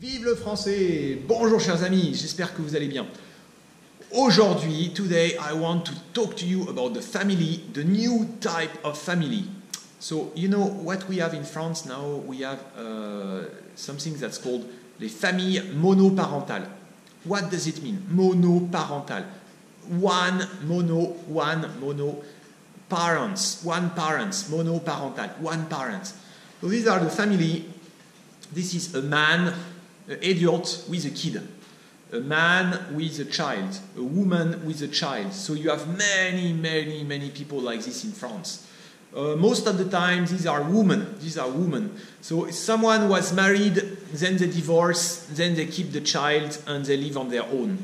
Vive le français! Bonjour chers amis, j'espère que vous allez bien. Aujourd'hui, today, I want to talk to you about the family, the new type of family. So, you know what we have in France now? We have something that's called les familles monoparentales. What does it mean? Monoparental. One mono, parents, one parents, monoparental, one parent. So these are the family. This is a man, an adult with a kid, a man with a child, a woman with a child. So you have many people like this in France. Most of the time, these are women. So someone was married, then they divorce, then they keep the child, and they live on their own.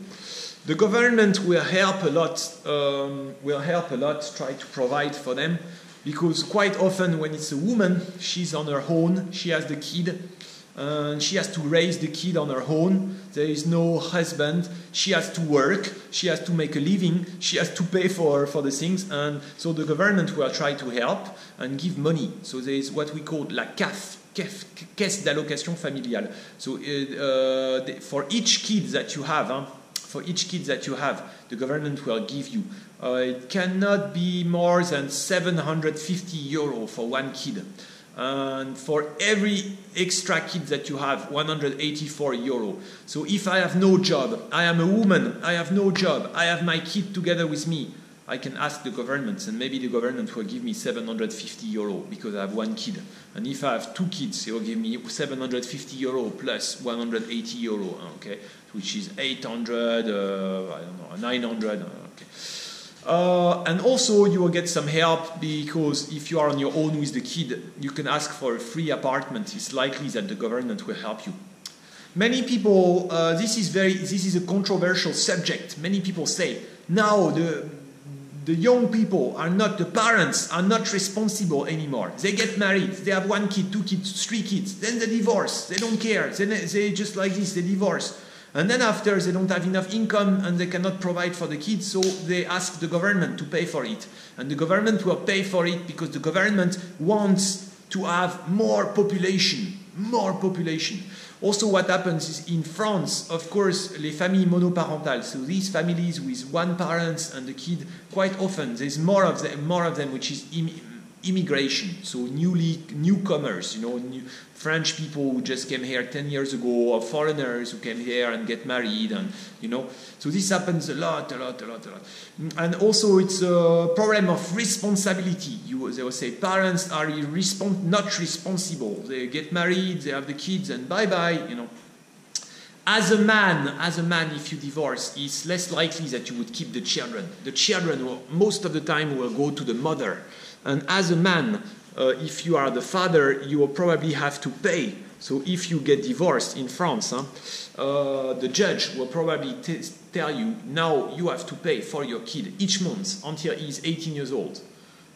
The government will help a lot. Try to provide for them, because quite often when it's a woman, she's on her own. She has the kid. And she has to raise the kid on her own. There is no husband. She has to work. She has to make a living. She has to pay for the things. And so the government will try to help and give money. So there is what we call la CAF, Caisse d'allocation familiale. So for each kid that you have, the government will give you. It cannot be more than 750 euro for one kid. And for every extra kid that you have, 184 euro. So if I have no job, I am a woman, I have no job, I have my kid together with me, I can ask the government, and maybe the government will give me 750 euro because I have one kid. And if I have two kids, they will give me 750 euro plus 180 euro, okay, which is 800, 900, okay. And also you will get some help, because if you are on your own with the kid, you can ask for a free apartment. It's likely that the government will help you. Many people, this is a controversial subject. Many people say, now the young people are not, the parents are not responsible anymore. They get married, they have one kid, two kids, three kids, then they divorce, they don't care, they just like this, they divorce. And then after, they don't have enough income and they cannot provide for the kids, so they ask the government to pay for it. And the government will pay for it because the government wants to have more population. Also what happens is in France, of course, les familles monoparentales, so these families with one parent and the kid, quite often there's more of them, which is immigration, so newcomers, French people who just came here 10 years ago, or foreigners who came here and get married, and so this happens a lot. And also it's a problem of responsibility. They will say parents are not responsible. They get married, they have the kids, and bye. As a man, if you divorce, it's less likely that you would keep the children. The children will, most of the time, will go to the mother. And as a man, if you are the father, you will probably have to pay. So if you get divorced in France, the judge will probably tell you, now you have to pay for your kid each month until he's 18 years old,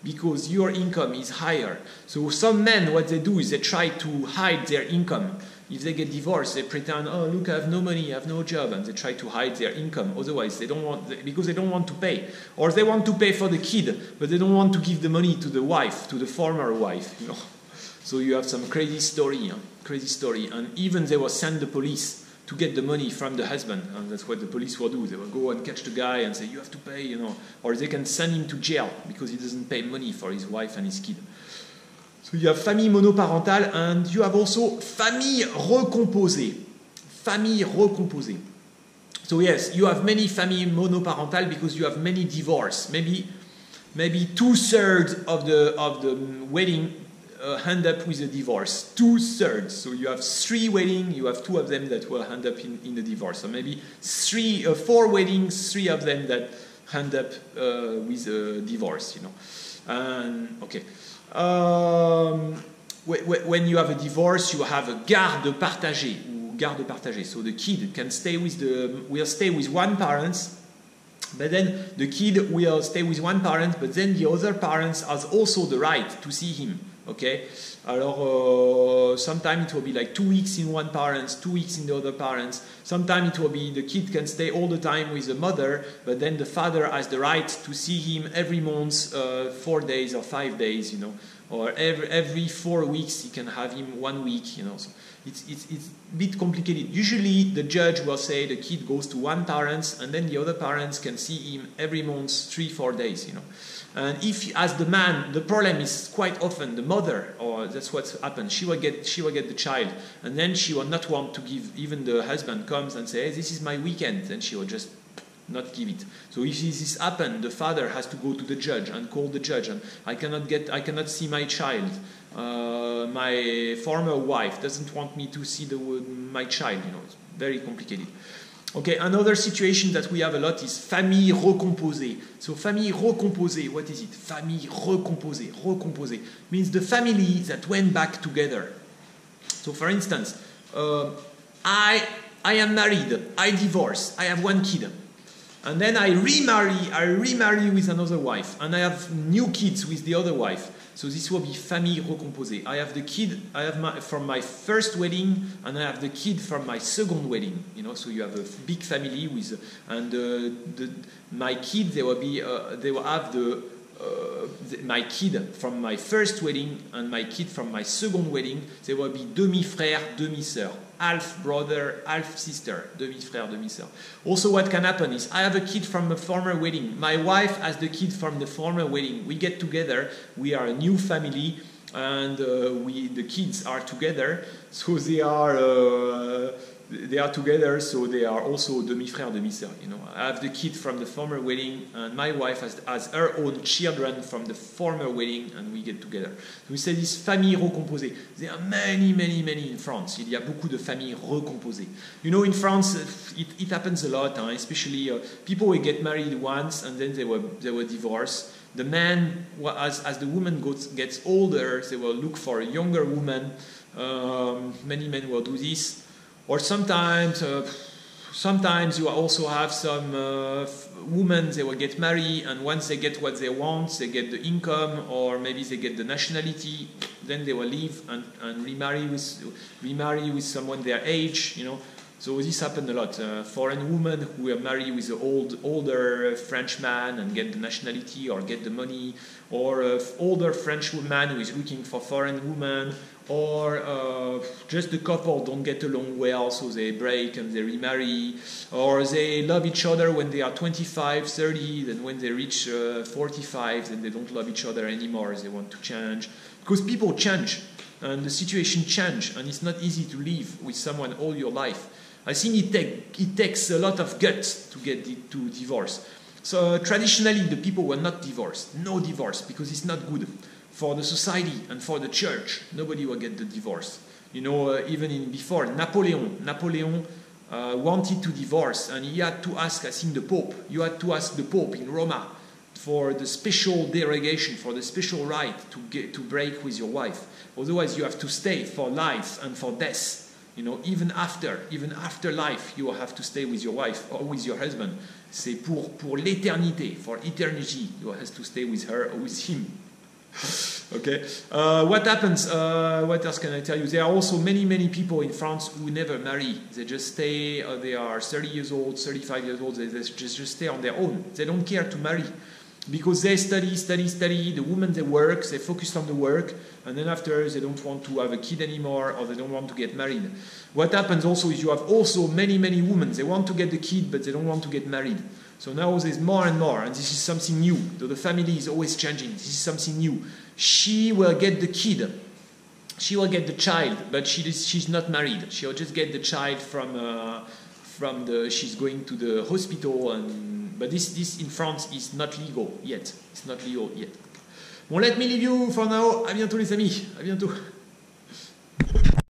because your income is higher. So some men, what they do is they try to hide their income. If they get divorced, they pretend, oh, look, I have no money, I have no job, and they try to hide their income. Otherwise, because they don't want to pay. Or they want to pay for the kid, but they don't want to give the money to the wife, to the former wife, So you have some crazy story. And even they will send the police to get the money from the husband. And that's what the police will do. They will go and catch the guy and say, you have to pay, Or they can send him to jail because he doesn't pay money for his wife and his kid. So you have famille monoparentale, and you have also famille recomposée. So yes, you have many family monoparental because you have many divorce. Maybe 2/3 of the wedding end up with a divorce. 2/3. So you have 3 weddings, you have 2 of them that will end up in a divorce. So maybe 4 weddings, 3 of them that end up with a divorce. And okay. When you have a divorce, you have a garde partagée. So the kid will stay with one parent, but then the kid will stay with one parent, but then the other parent has also the right to see him. Okay? Alors, sometimes it will be like 2 weeks in one parent, 2 weeks in the other parent. Sometimes it will be the kid can stay all the time with the mother, but then the father has the right to see him every month, 4 days or 5 days, Or every 4 weeks he can have him 1 week, So It's a bit complicated. Usually the judge will say the kid goes to one parent and then the other parents can see him every month, 3-4 days, And if, as the man, the problem is quite often the mother, or that's what happens. She will get the child, and then she will not want to give. Even the husband comes and says, hey, "This is my weekend," and she will just not give it. So if this happens, the father has to go to the judge and call the judge, and I cannot see my child. My former wife doesn't want me to see my child. It's very complicated. Okay, another situation that we have a lot is famille recomposée. So famille recomposée, what is it? Famille recomposée. Recomposée means the family that went back together. So for instance, I am married, I divorce, I have one kid. And then I remarry with another wife. And I have new kids with the other wife. So this will be famille recomposée. I have the kid from my first wedding, and I have the kid from my second wedding. So you have a big family with, and my kid they will have my kid from my first wedding and my kid from my second wedding. They will be demi-frère, demi-sœur, half brother, half sister, demi-frère, demi-sœur. Also, what can happen is I have a kid from a former wedding. My wife has the kid from the former wedding. We get together. We are a new family, and the kids are together. So they are together. So they are also demi-frère, demi-sœur. I have the kid from the former wedding, and my wife has her own children from the former wedding, and we get together. So we say this famille recomposée. There are many, many, many in France. Il y a beaucoup de familles recomposées. In France, it happens a lot, especially people will get married once and then they were divorced. The man, as the woman gets older, they will look for a younger woman. Many men will do this. Or sometimes you also have some women, they will get married, and once they get what they want, they get the income, or maybe they get the nationality, then they will leave and remarry with someone their age, So this happened a lot. Foreign women who were married with an older French man and get the nationality or get the money, or older French man who is looking for foreign woman, or just the couple don't get along well, so they break and they remarry, or they love each other when they are 25, 30, then when they reach 45, then they don't love each other anymore, they want to change. Because people change, and the situation change, and it's not easy to live with someone all your life. I think it takes a lot of guts to get to divorce. So traditionally, the people were not divorced. No divorce, because it's not good for the society and for the church. Nobody will get the divorce. Even before, Napoleon wanted to divorce, and he had to ask, I think, the Pope. You had to ask the Pope in Roma for the special derogation, for the special right to break with your wife. Otherwise, you have to stay for life and for death. Even after life, you will have to stay with your wife or with your husband. C'est pour l'éternité, for eternity, you have to stay with her or with him. Okay. What happens? What else can I tell you? There are also many, many people in France who never marry. They just stay. They are 30 years old, 35 years old. They just stay on their own. They don't care to marry. Because they study, the women they work, they focus on the work, and then after they don't want to have a kid anymore, or they don't want to get married. What happens also is you have also many, many women, they want to get the kid, but they don't want to get married. So now there's more and more, and this is something new. So the family is always changing. This is something new. She will get the kid, she will get the child, but she's not married. She'll just get the child she's going to the hospital, but this in France is not legal yet. It's not legal yet. Bon, let me leave you for now. À bientôt les amis. À bientôt.